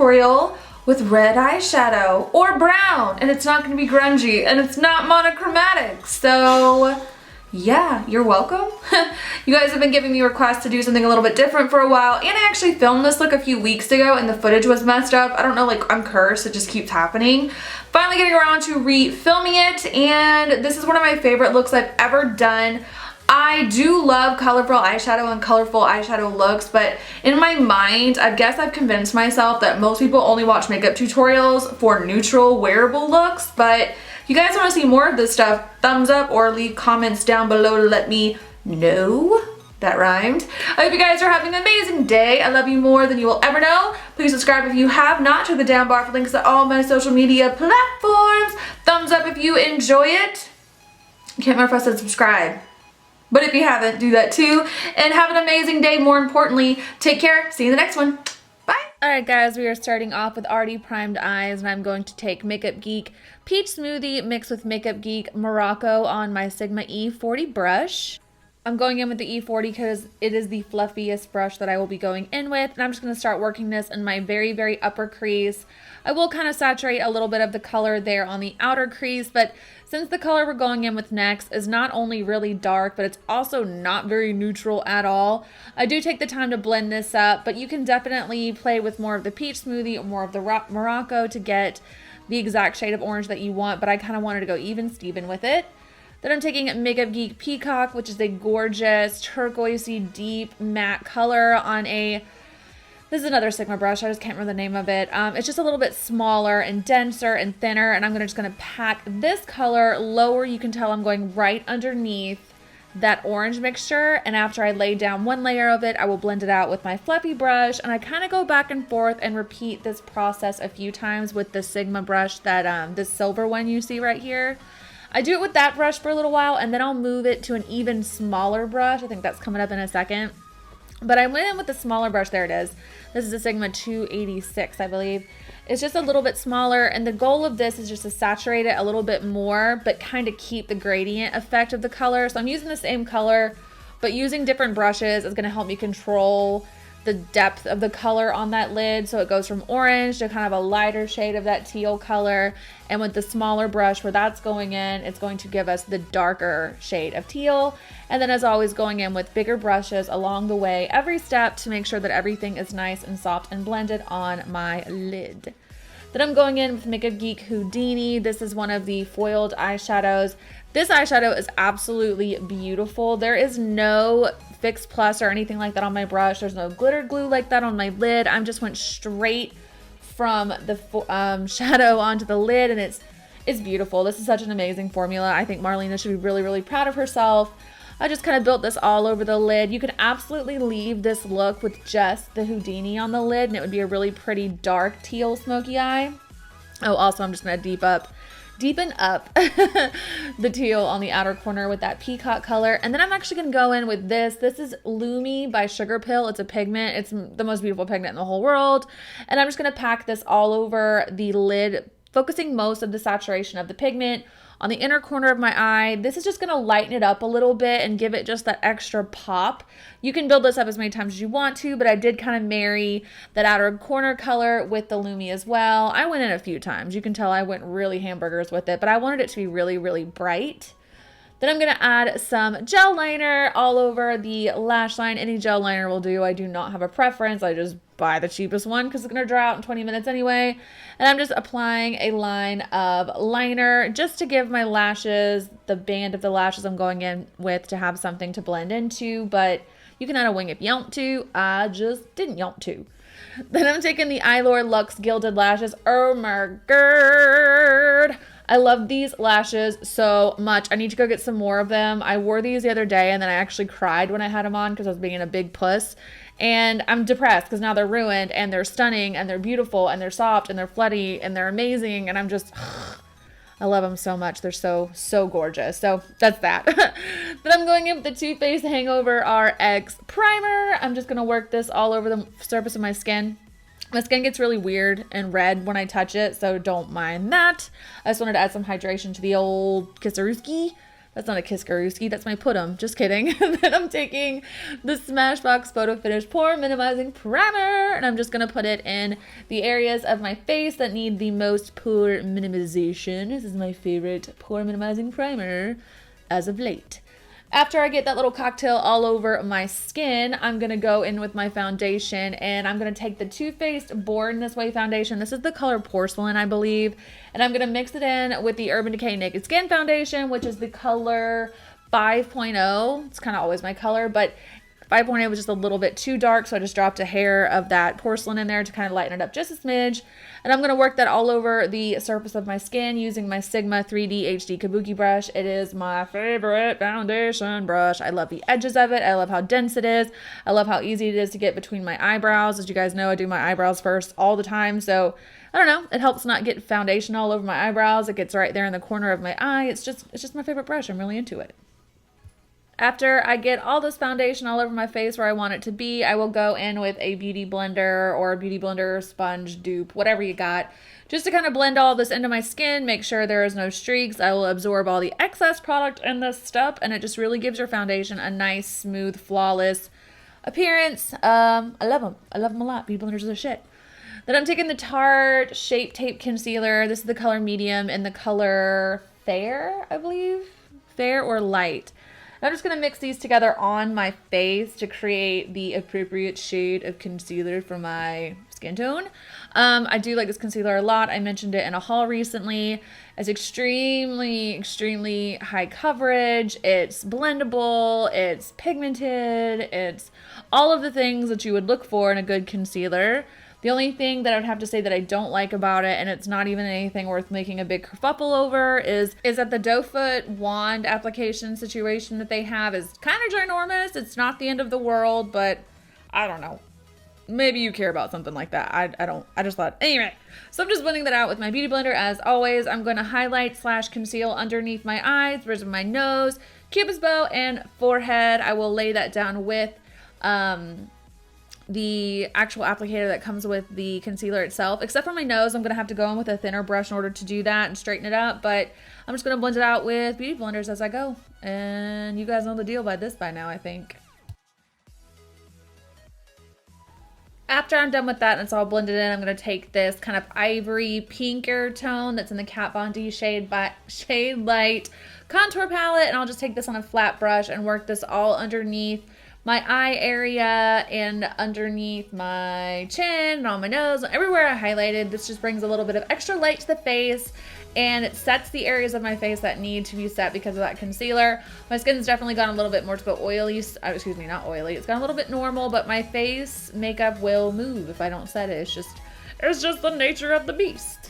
tutorial with red eyeshadow or brown, and it's not going to be grungy and it's not monochromatic. So yeah, you're welcome. You guys have been giving me requests to do something a little bit different for a while, and I actually filmed this like a few weeks ago and the footage was messed up. I don't know, like I'm cursed, it just keeps happening. Finally getting around to re-filming it, and this is one of my favorite looks I've ever done. I do love colorful eyeshadow and colorful eyeshadow looks, but in my mind, I guess I've convinced myself that most people only watch makeup tutorials for neutral wearable looks. But if you guys want to see more of this stuff, thumbs up or leave comments down below to let me know. That rhymed. I hope you guys are having an amazing day. I love you more than you will ever know. Please subscribe if you have not. Check the down bar for links to all my social media platforms. Thumbs up if you enjoy it. I can't remember if I said subscribe. But if you haven't, do that too. And have an amazing day. More importantly, take care. See you in the next one. Bye. Alright guys, we are starting off with already primed eyes, and I'm going to take Makeup Geek Peach Smoothie mixed with Makeup Geek Morocco on my Sigma E40 brush. I'm going in with the E40 because it is the fluffiest brush that I will be going in with, and I'm just going to start working this in my very, very upper crease. I will kind of saturate a little bit of the color there on the outer crease, but since the color we're going in with next is not only really dark, but it's also not very neutral at all, I do take the time to blend this up, but you can definitely play with more of the Peach Smoothie or more of the Morocco to get the exact shade of orange that you want, but I kind of wanted to go even Steven with it. Then I'm taking Makeup Geek Peacock, which is a gorgeous turquoisey deep matte color on a, this is another Sigma brush, I just can't remember the name of it. It's just a little bit smaller and denser and thinner, and I'm just gonna pack this color lower. You can tell I'm going right underneath that orange mixture, and after I lay down one layer of it, I will blend it out with my fluffy brush, and I kind of go back and forth and repeat this process a few times with the Sigma brush, that this silver one you see right here. I do it with that brush for a little while, and then I'll move it to an even smaller brush. I think that's coming up in a second. But I went in with the smaller brush. There it is. This is a Sigma 286, I believe. It's just a little bit smaller, and the goal of this is just to saturate it a little bit more, but kind of keep the gradient effect of the color. So I'm using the same color, but using different brushes is going to help me control the depth of the color on that lid, so it goes from orange to kind of a lighter shade of that teal color. And with the smaller brush where that's going in, it's going to give us the darker shade of teal. And then as always, going in with bigger brushes along the way every step to make sure that everything is nice and soft and blended on my lid. Then I'm going in with Makeup Geek Houdini. This is one of the foiled eyeshadows. This eyeshadow is absolutely beautiful. There is no Fix Plus or anything like that on my brush. There's no glitter glue like that on my lid. I just went straight from the shadow onto the lid, and it's beautiful. This is such an amazing formula. I think Marlena should be really, really proud of herself. I just kind of built this all over the lid. You could absolutely leave this look with just the Houdini on the lid, and it would be a really pretty dark teal smoky eye. Oh, also I'm just going to deepen up the teal on the outer corner with that peacock color. And then I'm actually going to go in with this. This is Lumi by Sugar Pill. It's a pigment. It's the most beautiful pigment in the whole world. And I'm just going to pack this all over the lid, focusing most of the saturation of the pigment on the inner corner of my eye. This is just going to lighten it up a little bit and give it just that extra pop. You can build this up as many times as you want to, but I did kind of marry that outer corner color with the Lumi as well. I went in a few times. You can tell I went really hamburgers with it, but I wanted it to be really, really bright. Then I'm going to add some gel liner all over the lash line. Any gel liner will do. I do not have a preference. I just buy the cheapest one because it's going to dry out in 20 minutes anyway. And I'm just applying a line of liner just to give my lashes, the band of the lashes I'm going in with, to have something to blend into. But you can add a wing if you want to. I just didn't want to. Then I'm taking the Eylure Luxe Gilded Lashes. Oh my god, I love these lashes so much. I need to go get some more of them. I wore these the other day, and then I actually cried when I had them on because I was being a big puss. And I'm depressed because now they're ruined, and they're stunning, and they're beautiful, and they're soft, and they're flutty, and they're amazing. And I'm just, I love them so much. They're so, so gorgeous. So that's that. Then I'm going in with the Too Faced Hangover RX Primer. I'm just going to work this all over the surface of my skin. My skin gets really weird and red when I touch it, so don't mind that. I just wanted to add some hydration to the old Kissaruski. That's not a Kiskarooski, that's my Putum. Just kidding. Then I'm taking the Smashbox Photo Finish Pore Minimizing Primer, and I'm just going to put it in the areas of my face that need the most pore minimization. This is my favorite pore minimizing primer as of late. After I get that little cocktail all over my skin, I'm going to go in with my foundation, and I'm going to take the Too Faced Born This Way foundation. This is the color Porcelain, I believe. And I'm going to mix it in with the Urban Decay Naked Skin foundation, which is the color 5.0. It's kind of always my color, but 5.8 was just a little bit too dark, so I just dropped a hair of that porcelain in there to kind of lighten it up just a smidge. And I'm going to work that all over the surface of my skin using my Sigma 3D HD Kabuki brush. It is my favorite foundation brush. I love the edges of it. I love how dense it is. I love how easy it is to get between my eyebrows. As you guys know, I do my eyebrows first all the time, so I don't know. It helps not get foundation all over my eyebrows. It gets right there in the corner of my eye. It's just my favorite brush. I'm really into it. After I get all this foundation all over my face where I want it to be, I will go in with a beauty blender or a beauty blender sponge dupe, whatever you got, just to kind of blend all this into my skin, make sure there is no streaks. I will absorb all the excess product in this step, and it just really gives your foundation a nice, smooth, flawless appearance. I love them. I love them a lot. Beauty blenders are the shit. Then I'm taking the Tarte Shape Tape Concealer. This is the color medium and the color Fair, I believe. Fair or Light. I'm just going to mix these together on my face to create the appropriate shade of concealer for my skin tone. I do like this concealer a lot. I mentioned it in a haul recently. It's extremely, extremely high coverage. It's blendable. It's pigmented. It's all of the things that you would look for in a good concealer. The only thing that I would have to say that I don't like about it, and it's not even anything worth making a big kerfuffle over, is that the doe foot wand application situation that they have is kind of ginormous. It's not the end of the world, but I don't know. Maybe you care about something like that. I don't. I just thought. Anyway, so I'm just blending that out with my beauty blender. As always, I'm going to highlight / conceal underneath my eyes, bridge of my nose, cupid's bow, and forehead. I will lay that down with the actual applicator that comes with the concealer itself. Except for my nose, I'm going to have to go in with a thinner brush in order to do that and straighten it up. But I'm just going to blend it out with beauty blenders as I go. And you guys know the deal by now, I think. After I'm done with that and it's all blended in, I'm going to take this kind of ivory pinker tone that's in the Kat Von D Shade Light contour palette, and I'll just take this on a flat brush and work this all underneath my eye area and underneath my chin and on my nose, everywhere I highlighted. This just brings a little bit of extra light to the face, and it sets the areas of my face that need to be set because of that concealer. My skin's definitely gone a little bit more to go oily, excuse me, not oily. It's gone a little bit normal, but my face makeup will move if I don't set it. It's just the nature of the beast.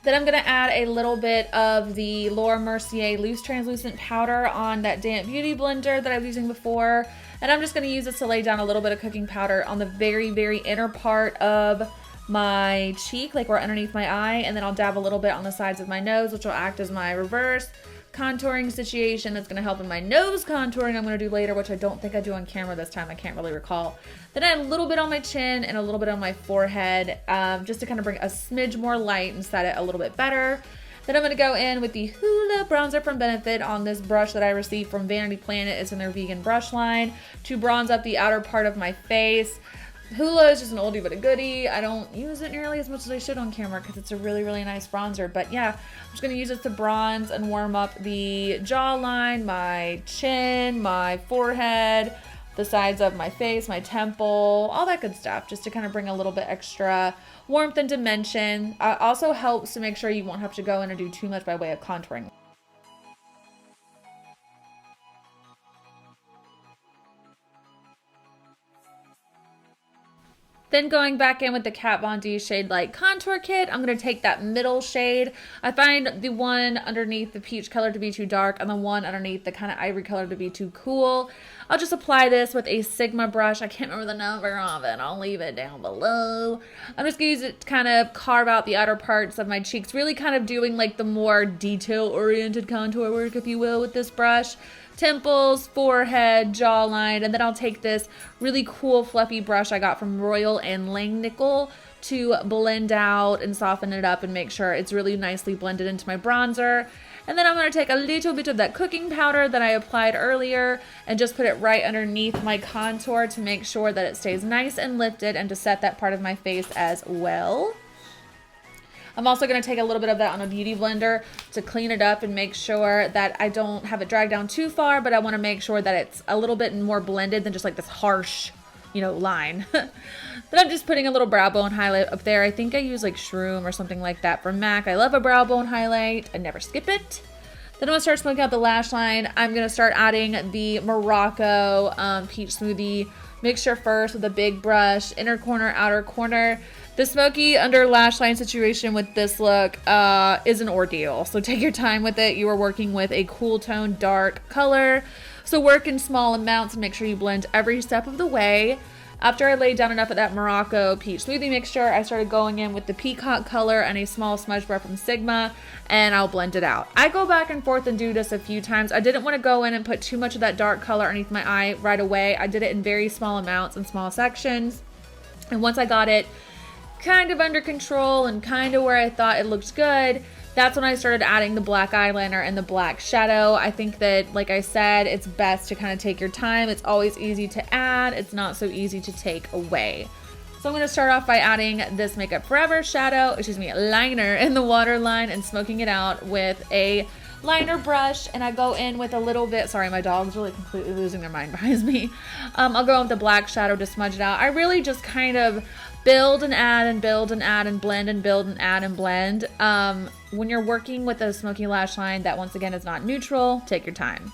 Then I'm going to add a little bit of the Laura Mercier Loose Translucent Powder on that damp beauty blender that I was using before. And I'm just going to use this to lay down a little bit of cooking powder on the very, very inner part of my cheek, like right underneath my eye. And then I'll dab a little bit on the sides of my nose, which will act as my reverse contouring situation. That's going to help in my nose contouring I'm going to do later, which I don't think I do on camera this time. I can't really recall. Then I add a little bit on my chin and a little bit on my forehead, just to kind of bring a smidge more light and set it a little bit better. Then I'm going to go in with the Hoola bronzer from Benefit on this brush that I received from Vanity Planet. It's in their vegan brush line to bronze up the outer part of my face. Hoola is just an oldie but a goodie. I don't use it nearly as much as I should on camera because it's a really, really nice bronzer. But yeah, I'm just going to use it to bronze and warm up the jawline, my chin, my forehead, the sides of my face, my temple, all that good stuff, just to kind of bring a little bit extra warmth and dimension. Also helps to make sure you won't have to go in and do too much by way of contouring. Then going back in with the Kat Von D Shade Light Contour Kit, I'm going to take that middle shade. I find the one underneath the peach color to be too dark and the one underneath the kind of ivory color to be too cool. I'll just apply this with a Sigma brush. I can't remember the number of it. I'll leave it down below. I'm just going to use it to kind of carve out the outer parts of my cheeks, really kind of doing like the more detail-oriented contour work, if you will, with this brush, temples, forehead, jawline, and then I'll take this really cool fluffy brush I got from Royal and Langnickel to blend out and soften it up and make sure it's really nicely blended into my bronzer. And then I'm going to take a little bit of that cooking powder that I applied earlier and just put it right underneath my contour to make sure that it stays nice and lifted and to set that part of my face as well. I'm also going to take a little bit of that on a beauty blender to clean it up and make sure that I don't have it drag down too far, but I want to make sure that it's a little bit more blended than just like this harsh, you know, line. But I'm just putting a little brow bone highlight up there. I think I use like Shroom or something like that from MAC. I love a brow bone highlight. I never skip it. Then I'm going to start smoking out the lash line. I'm going to start adding the Morocco Peach Smoothie mixture first with a big brush, inner corner, outer corner. The smoky under lash line situation with this look is an ordeal. So take your time with it. You are working with a cool tone, dark color. So work in small amounts and make sure you blend every step of the way. After I laid down enough of that Morocco Peach Smoothie mixture, I started going in with the Peacock color and a small smudge brush from Sigma, and I'll blend it out. I go back and forth and do this a few times. I didn't want to go in and put too much of that dark color underneath my eye right away. I did it in very small amounts and small sections. And once I got it kind of under control and kind of where I thought it looked good, that's when I started adding the black eyeliner and the black shadow. I think that, like I said, it's best to kind of take your time. It's always easy to add. It's not so easy to take away. So I'm going to start off by adding this Makeup Forever liner in the waterline and smoking it out with a liner brush. And I go in with a little bit, sorry, my dog's really completely losing their mind behind me. I'll go in with the black shadow to smudge it out. I really just kind of build and add and build and add and blend and build and add and blend. When you're working with a smoky lash line that once again is not neutral, take your time.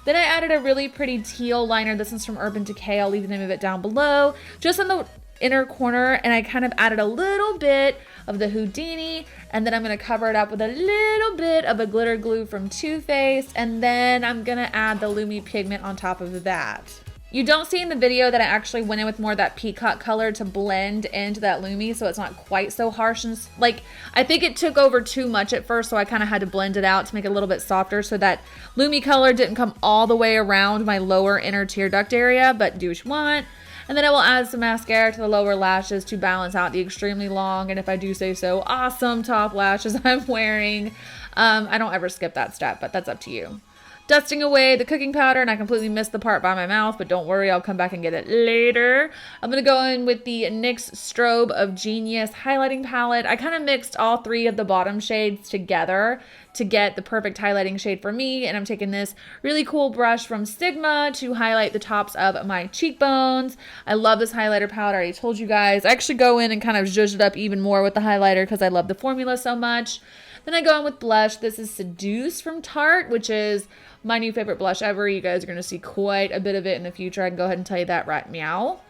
Then I added a really pretty teal liner. This is from Urban Decay. I'll leave the name of it down below. Just in the inner corner, and I kind of added a little bit of the Houdini, and then I'm going to cover it up with a little bit of a glitter glue from Too Faced, and then I'm going to add the Lumi Pigment on top of that. You don't see in the video that I actually went in with more of that Peacock color to blend into that Lumi, so it's not quite so harsh. And like, I think it took over too much at first, so I kind of had to blend it out to make it a little bit softer so that Lumi color didn't come all the way around my lower inner tear duct area, but do what you want. And then I will add some mascara to the lower lashes to balance out the extremely long, and if I do say so, awesome top lashes I'm wearing. I don't ever skip that step, but that's up to you. Dusting away the cooking powder, and I completely missed the part by my mouth, but don't worry, I'll come back and get it later. I'm going to go in with the NYX Strobe of Genius highlighting palette. I kind of mixed all three of the bottom shades together to get the perfect highlighting shade for me, and I'm taking this really cool brush from Sigma to highlight the tops of my cheekbones. I love this highlighter powder. I told you guys. I actually go in and kind of zhuzh it up even more with the highlighter because I love the formula so much. Then I go in with blush. This is Seduce from Tarte, which is my new favorite blush ever. You guys are going to see quite a bit of it in the future. I can go ahead and tell you that right meow.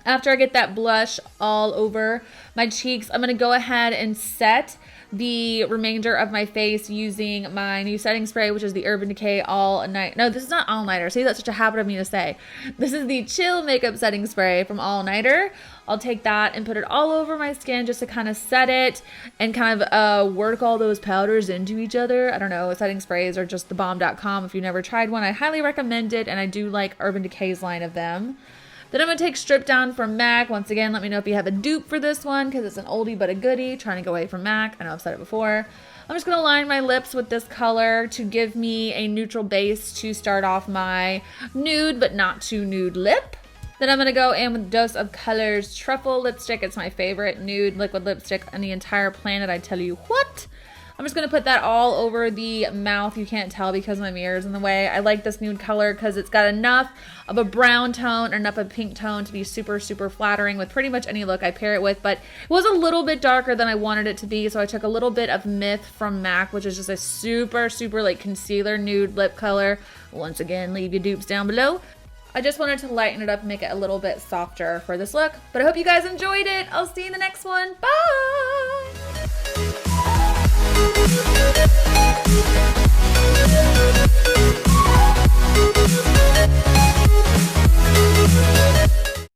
After I get that blush all over my cheeks, I'm going to go ahead and set the remainder of my face using my new setting spray, which is the Urban Decay All Night. No, this is not All Nighter. See, that's such a habit of me to say. This is the Chill Makeup Setting Spray from All Nighter. I'll take that and put it all over my skin just to kind of set it and kind of work all those powders into each other. I don't know, setting sprays are just thebomb.com. If you've never tried one, I highly recommend it, and I do like Urban Decay's line of them. Then I'm going to take Strip Down from MAC. Once again, let me know if you have a dupe for this one because it's an oldie but a goodie. Trying to go away from MAC. I know I've said it before. I'm just going to line my lips with this color to give me a neutral base to start off my nude but not too nude lip. Then I'm going to go in with Dose of Colors Truffle Lipstick. It's my favorite nude liquid lipstick on the entire planet, I tell you what. I'm just going to put that all over the mouth. You can't tell because my mirror's in the way. I like this nude color because it's got enough of a brown tone or enough of a pink tone to be super, super flattering with pretty much any look I pair it with. But it was a little bit darker than I wanted it to be, so I took a little bit of Myth from MAC, which is just a super, super like concealer nude lip color. Once again, leave your dupes down below. I just wanted to lighten it up and make it a little bit softer for this look. But I hope you guys enjoyed it. I'll see you in the next one. Bye!